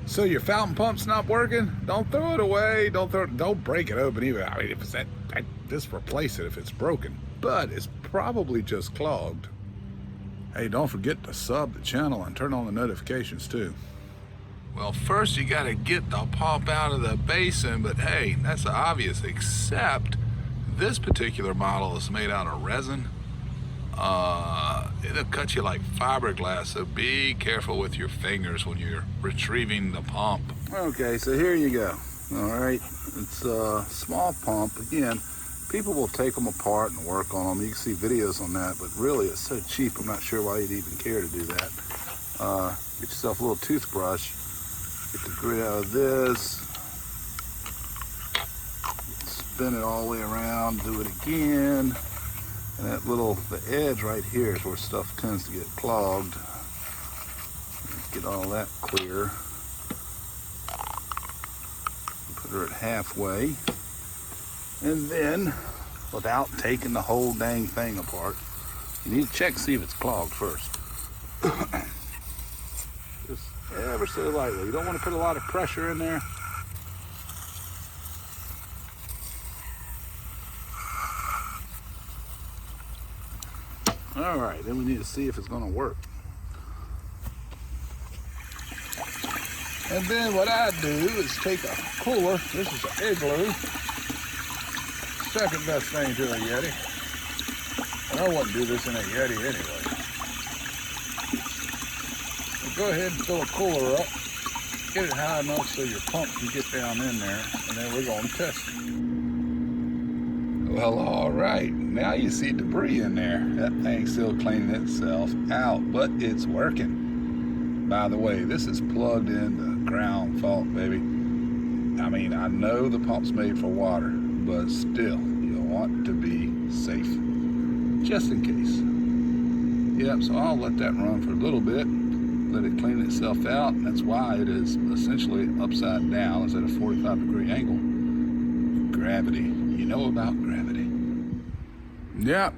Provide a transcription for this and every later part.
So your fountain pump's not working? Don't throw it away. Don't break it open either. I mean, if it's just replace it if it's broken. But it's probably just clogged. Hey, don't forget to sub the channel and turn on the notifications too. Well, first you gotta get the pump out of the basin, but hey, that's obvious, except this particular model is made out of resin. It'll cut you like fiberglass, so be careful with your fingers when you're retrieving the pump. Okay, so here you go. All right, it's a small pump. Again, people will take them apart and work on them. You can see videos on that, but really it's so cheap, I'm not sure why you'd even care to do that. Get yourself a little toothbrush, get the grit out of this, spin it all the way around, do it again. And that the edge right here is where stuff tends to get clogged. Get all that clear. Put her at halfway. And then, without taking the whole dang thing apart, you need to check to see if it's clogged first. Just ever so lightly. You don't want to put a lot of pressure in there. All right, then we need to see if it's going to work. And then what I do is take a cooler. This is an Igloo. Second best thing to a Yeti. And I wouldn't do this in a Yeti anyway. So go ahead and fill a cooler up. Get it high enough so your pump can get down in there. And then we're going to test it. Well, all right, now you see debris in there. That thing's still cleaning itself out, but it's working. By the way, this is plugged in the ground fault, baby. I mean, I know the pump's made for water, but still, you'll want to be safe, just in case. Yep, so I'll let that run for a little bit, let it clean itself out, and that's why it is essentially upside down. It's at a 45-degree angle. Gravity. You know about gravity. Yeah,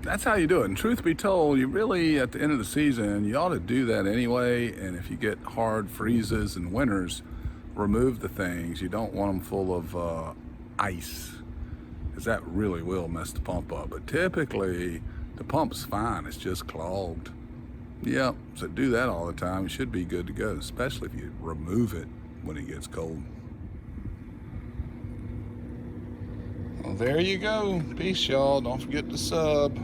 that's how you do it. And truth be told, you really, at the end of the season, you ought to do that anyway. And if you get hard freezes and winters, remove the things. You don't want them full of ice, because that really will mess the pump up. But typically, the pump's fine. It's just clogged. Yeah, so do that all the time. You should be good to go, especially if you remove it when it gets cold. Well, there you go. Peace, y'all. Don't forget to sub.